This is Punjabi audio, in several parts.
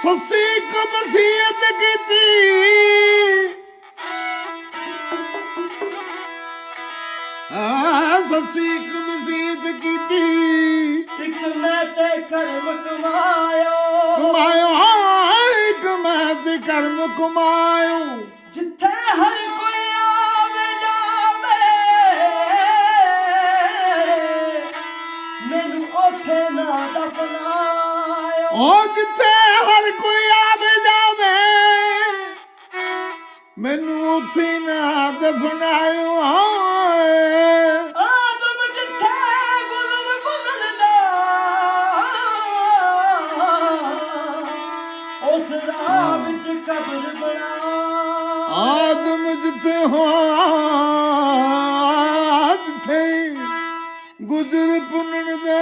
ਸੱਸੀ ਕ ਵਸੀਅਤ ਕੀਤੀ ਸੱਸੀ ਕ ਵਸੀਅਤ ਕੀਤੀ ਇੱਕ ਮੈਂ ਤੇ ਕਰਮ ਕਮਾਇਓ ਇੱਕ ਮੈਂ ਤੇ ਕਰਮ ਕਮਾਇਓ ਜਿੱਥੇ ਹਰ ਕੋਈ ਆਵੇ ਜਾਵੇ ਮੈਨੂੰ ਉੱਥੇ ਨਾ ਦਫਨਾਇਓ ਉਹ ਜਿੱਥੇ ਹਰ ਕੋਈ ਆਵੇ ਜਾਵੇ ਮੈਨੂੰ ਉੱਥੇ ਨਾ ਦਫਨਾਇਓ ਆਦਮ ਜਿੱਥੇ ਗੁਲਰ ਗੁਲਰਦਾ ਉਸ ਰਾਹ ਵਿੱਚ ਕਬਰ ਬਣਾ ਆਦਮ ਜਿੱਥੇ ਹੋ ਜਿੱਥੇ ਗੁਜ਼ਰ ਪੁੰਨਣ ਦਾ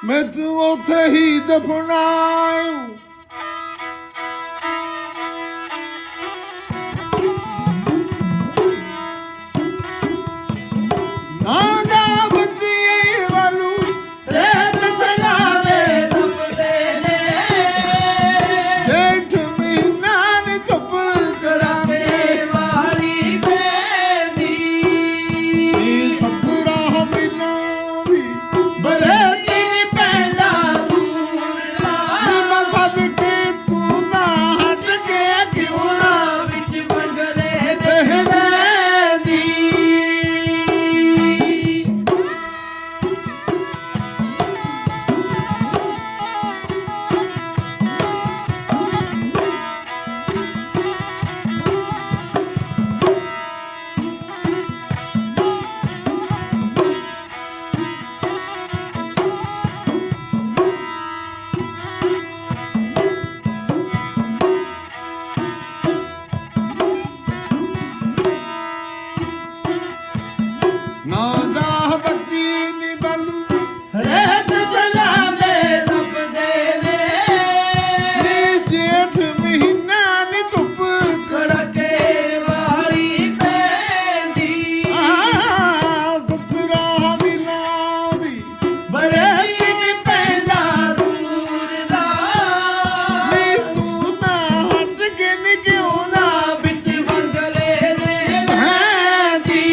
ਮੈਂ ਤੂੰ ਉੱਥੇ ਹੀ ਦਫਨਾਇਓ ਨਾ ਜਾ ਬੱਚੀ ਵਾਲੂ ਰੇਤ ਚਲਾਵੇ ਤਪਦੇ ਨੇ ਜੇਠ ਮਹੀਨਾ ਨੇ ਧੁੱਪ ਕੜਾਕੇ ਵਾਲੀ ਪੈਂਦੀ ਸਤਰਾ ਮਹੀਨਾ ਵੀ ਬਰੇ ਨੀ ਪੈਂਦਾ ਦੂਰ ਮੈਂ ਸਦਕੇ ਤੂੰ ਨਾ ਹਟ ਕੇ ਕਿਉਂ ਨਾ ਵਿੱਚ ਬੰਗਲੇ ਰਹਿ ਬੈਂਦੀ ਨਾ ਜਾ ਬੱਤੀ ਨੀ ਬਾਲੂ ਰੇਤ ਚਲਾਵੇ ਤਪਦੇ ਨੇ ਨੀ ਜੇਠ ਮਹੀਨਾ ਨੀ ਧੁੱਪ ਕੜਾਕੇ ਵਾਲੀ ਪੈਂਦੀ ਸਤਰਾ ਮਹੀਨਾ ਵੀ ਬਰੇ ਨੀ ਪੈਂਦਾ ਦੂਰ ਦਾ ਨੀ ਤੂੰ ਨਾ ਹਟ ਕੇ ਨੀ ਕਿਉਂ ਨਾ ਵਿੱਚ ਬੰਗਲੇ ਨੇ ਬਹਿੰਦੀ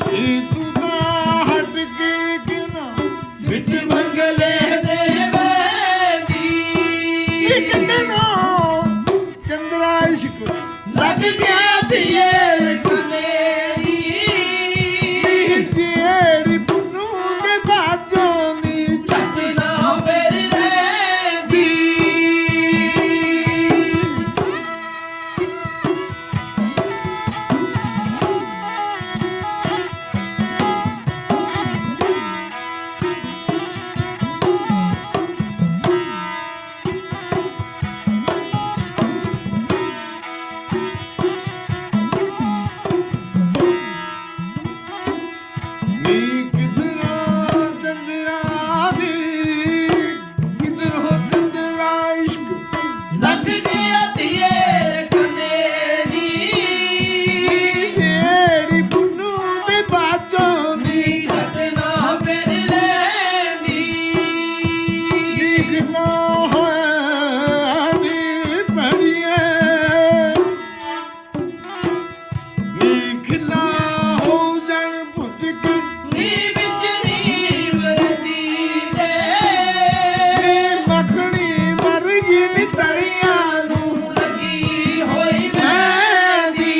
ਨੀ ਤੂੰ ਨਾ ਹਟ ਕੇ ਕਿਉਂ ਨਾ ਵਿੱਚ ਬੰਗਲੇ ਦੇ ਬੈਂਦੀ ਇੱਕ ਦਿਨ ਚੰਦਰਾ ਇਸ਼ਕ ਲੱਗ ਗਿਆ ਦੀਏ ਕਨੇਰੀ ਜਿਹੜੀ ਪੁੰਨੂ ਦੇ ਬਾਜੋਂ ਨੀ ਚੱਟ ਨਾ ਫੇਰ ਰਹਿੰਦੀ ਨੀ ਕਿਧਰੋਂ ਚੰਦਰਾ ਨੀ ਕਿਧਰੋਂ ਚੰਦਰਾ ਇਸ਼ਕ ਲੱਗ ਗਿਆ ਦੀਏ ਕਨੇਰੀ ਜਿਹੜੀ ਪੁੰਨੂ ਦੇ ਬਾਜੋਂ ਨੀ ਚੱਟ ਨਾ ਫੇਰ ਰਹਿੰਦੀ ਨੀ ਕਿੰਨਾ ਹੋਇਆ ਨੀ ਭੜੀਏ ਨੀ ਕਿੰਨਾ ਹੋ ਜਾਣ ਭੁੱਜ ਕੇ ਨੀ ਵਿੱਚ ਨੀ ਵਰਦੀ ਦੇ ਨੀ ਮੱਖਣੀ ਮਰ ਗਈ ਨੀ ਤਲੀਆਂ ਨੂੰ ਲੱਗੀ ਹੋਈ ਮਹਿੰਦੀ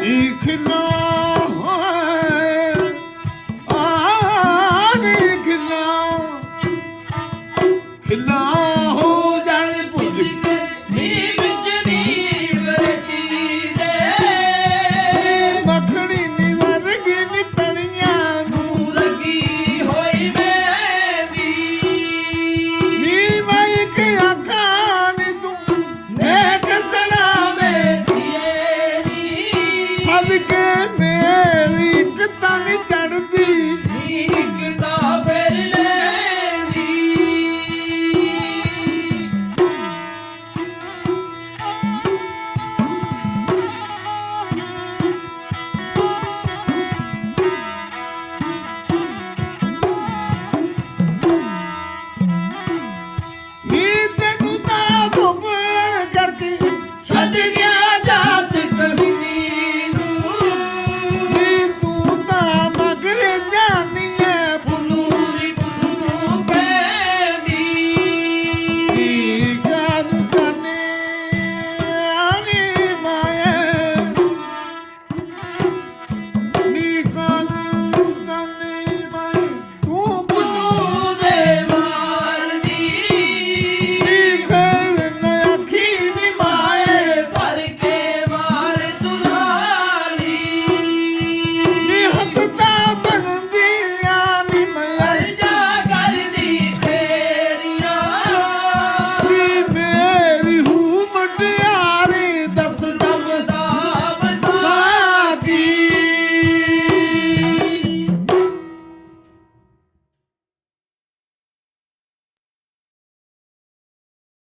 ਇਖਨਾ